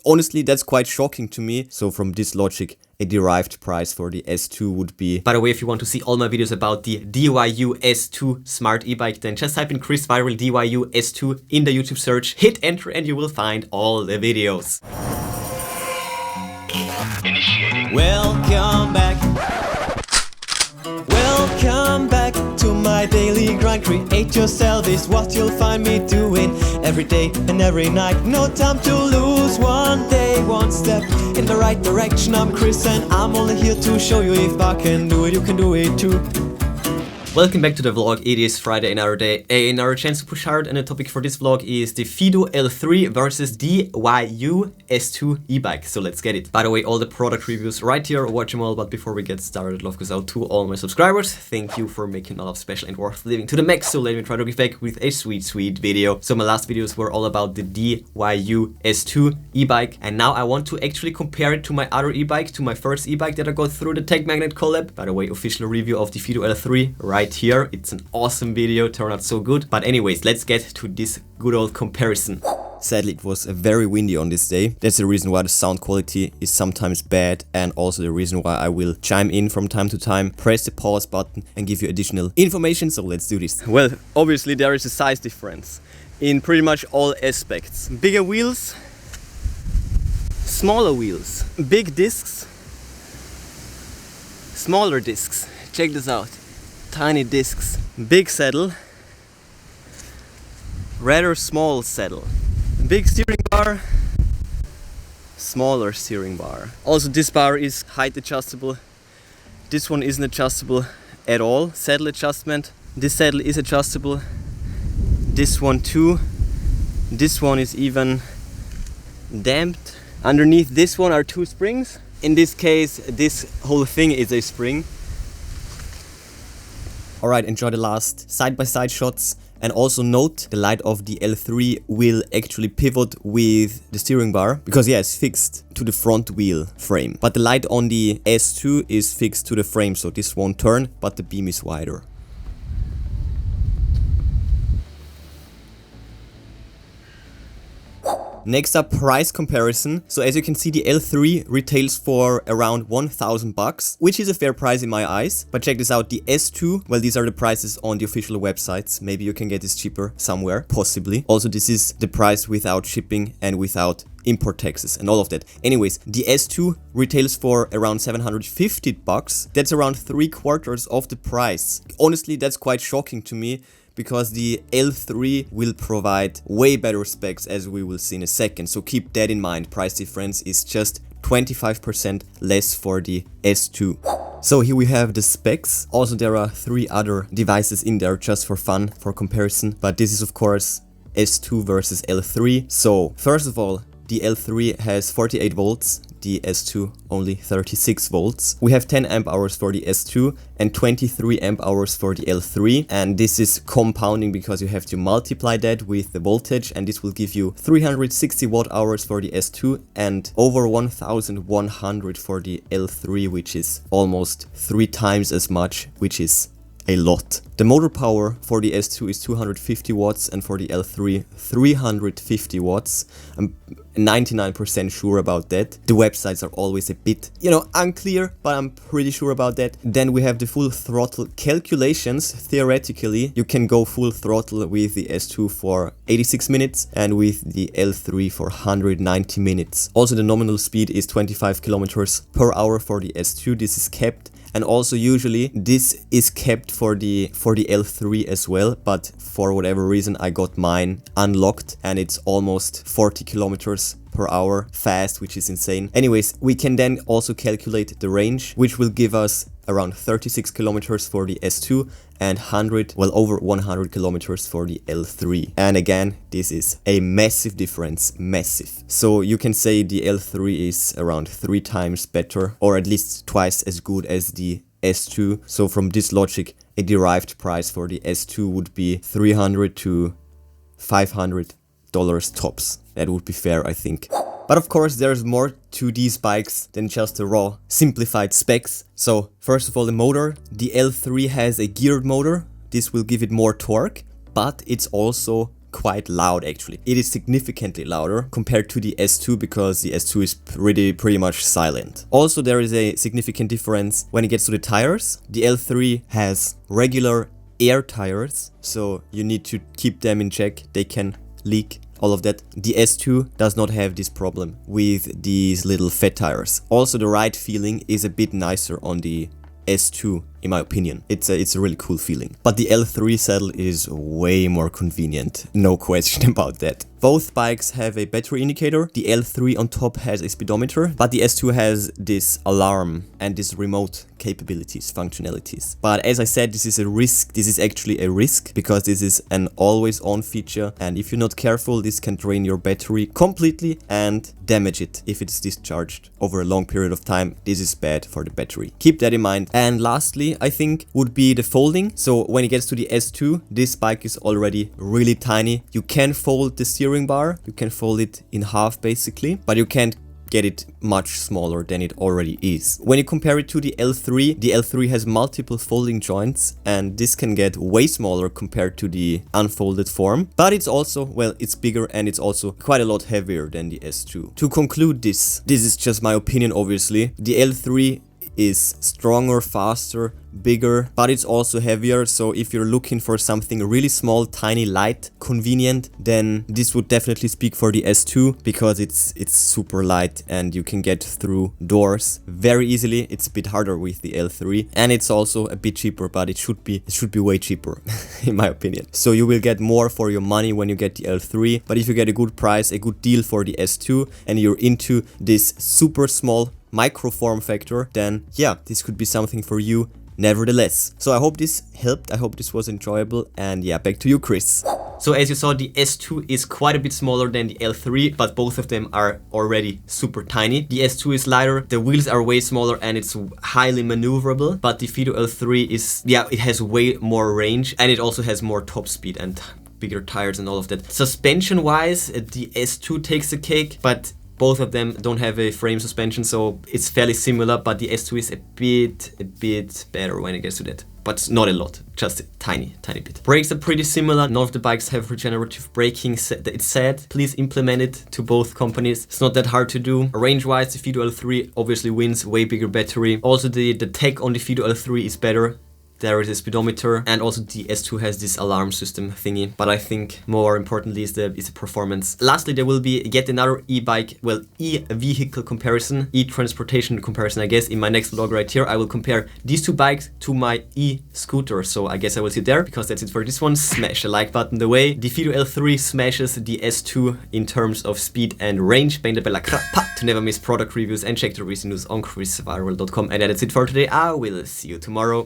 Honestly, that's quite shocking to me. So from this logic, a derived price for the S2 would be... By the way, if you want to see all my videos about the DYU S2 smart e-bike, then just type in ChrisViral DYU S2 in the YouTube search, hit enter, and you will find all the videos. Initiating. Welcome back. Welcome back to my daily grind. Create yourself is what you'll find me doing every day and every night. No time to lose, one day, one step in the right direction. I'm Chris and I'm only here to show you if I can do it, you can do it too. Welcome back to the vlog. It is Friday, another day, another chance to push hard, and the topic for this vlog is the Fiido L3 versus DYU S2 e-bike. So let's get it. By the way, all the product reviews right here, watch them all, but before we get started, love goes out to all my subscribers. Thank you for making all of special and worth living to the max. So let me try to give back with a sweet video. So my last videos were all about the DYU S2 e-bike, and now I want to actually compare it to my other e-bike, to my first e-bike that I got through the Tech Magnet collab. By the way, official review of the Fiido L3 right here. It's an awesome video, turned out so good. But anyways, let's get to this good old comparison. Sadly, it was very windy on this day. That's the reason why the sound quality is sometimes bad, and also the reason why I will chime in from time to time, press the pause button and give you additional information. So let's do this. Well, obviously there is a size difference in pretty much all aspects. Bigger wheels, smaller wheels, big discs, smaller discs. Check this out. Tiny discs, big saddle, rather small saddle, big steering bar, smaller steering bar. Also, this bar is height adjustable. This one isn't adjustable at all. Saddle adjustment. This saddle is adjustable. This one too. This one is even damped. Underneath this one are two springs. In this case, this whole thing is a spring. Alright, enjoy the last side-by-side shots, and also note the light of the L3 will actually pivot with the steering bar, because yeah, it's fixed to the front wheel frame. But the light on the S2 is fixed to the frame, so this won't turn, but the beam is wider. Next up, price comparison. So as you can see, the L3 retails for around 1,000 bucks, which is a fair price in my eyes. But check this out, the S2, well, these are the prices on the official websites. Maybe you can get this cheaper somewhere, possibly. Also, this is the price without shipping and without import taxes and all of that. Anyways, the S2 retails for around 750 bucks. That's around 3/4 of the price. Honestly, that's quite shocking to me, because the L3 will provide way better specs, as we will see in a second. So keep that in mind. Price difference is just 25% less for the S2. So here we have the specs. Also, there are 3 other devices in there just for fun, for comparison. But this is of course S2 versus L3. So first of all, the L3 has 48 volts, the S2 only 36 volts. We have 10 amp hours for the S2 and 23 amp hours for the L3. And this is compounding because you have to multiply that with the voltage, and this will give you 360 watt hours for the S2 and over 1,100 for the L3, which is almost 3 times as much, which is a lot. The motor power for the S2 is 250 watts and for the L3 350 watts. I'm 99% sure about that. The websites are always a bit, unclear, but I'm pretty sure about that. Then we have the full throttle calculations. Theoretically, you can go full throttle with the S2 for 86 minutes and with the L3 for 190 minutes. Also, the nominal speed is 25 kilometers per hour for the S2. This is kept. And also usually this is kept for the L3 as well, but for whatever reason I got mine unlocked and it's almost 40 kilometers per hour fast, which is insane. Anyways, we can then also calculate the range, which will give us around 36 kilometers for the S2 and over 100 kilometers for the L3. And again, this is a massive difference, massive. So you can say the L3 is around 3 times better, or at least twice as good as the S2. So from this logic, a derived price for the S2 would be $300 to $500 tops. That would be fair, I think. But of course, there's more to these bikes than just the raw, simplified specs. So first of all, the motor. The L3 has a geared motor. This will give it more torque, but it's also quite loud actually. It is significantly louder compared to the S2 because the S2 is pretty much silent. Also, there is a significant difference when it gets to the tires. The L3 has regular air tires, so you need to keep them in check. They can leak, all of that. The S2 does not have this problem with these little fat tires. Also, the ride feeling is a bit nicer on the S2, in my opinion. It's a really cool feeling. But the L3 saddle is way more convenient, no question about that. Both bikes have a battery indicator. The L3 on top has a speedometer, but the S2 has this alarm and this remote capabilities, functionalities. But as I said, this is a risk. This is actually a risk because this is an always on feature, and if you're not careful, this can drain your battery completely and damage it if it's discharged over a long period of time. This is bad for the battery. Keep that in mind. And lastly, I think would be the folding. So when it gets to the S2, this bike is already really tiny. You can fold the steering bar, you can fold it in half basically, but you can't get it much smaller than it already is. When you compare it to the L3 has multiple folding joints, and this can get way smaller compared to the unfolded form, but it's also, well, it's bigger and it's also quite a lot heavier than the S2. To conclude this is just my opinion obviously. The L3 is stronger, faster, bigger, but it's also heavier. So if you're looking for something really small, tiny, light, convenient, then this would definitely speak for the S2 because it's super light and you can get through doors very easily. It's a bit harder with the L3, and it's also a bit cheaper, but it should be way cheaper in my opinion. So you will get more for your money when you get the L3, but if you get a good price, a good deal for the S2, and you're into this super small micro form factor, then yeah, this could be something for you nevertheless. So I hope this helped, I hope this was enjoyable, and yeah, back to you, Chris. So as you saw, the S2 is quite a bit smaller than the L3, but both of them are already super tiny. The S2 is lighter, the wheels are way smaller, and it's highly maneuverable, but the Fiido L3 is, yeah, it has way more range, and it also has more top speed and bigger tires and all of that. Suspension wise, the S2 takes the cake, but both of them don't have a frame suspension, so it's fairly similar, but the S2 is a bit better when it gets to that. But not a lot, just a tiny bit. Brakes are pretty similar. None of the bikes have regenerative braking. It's said, please implement it to both companies. It's not that hard to do. Range-wise, the Fiido L3 obviously wins, way bigger battery. Also, the tech on the Fiido L3 is better. There is a speedometer, and also the S2 has this alarm system thingy. But I think more importantly is the performance. Lastly, there will be yet another e-bike, well, e-vehicle comparison, e-transportation comparison, I guess, in my next vlog right here. I will compare these two bikes to my e-scooter. So I guess I will see you there, because that's it for this one. Smash the like button the way the Fiido L3 smashes the S2 in terms of speed and range. Bang the bell to never miss product reviews, and check the recent news on ChrisViral.com. And that's it for today. I will see you tomorrow.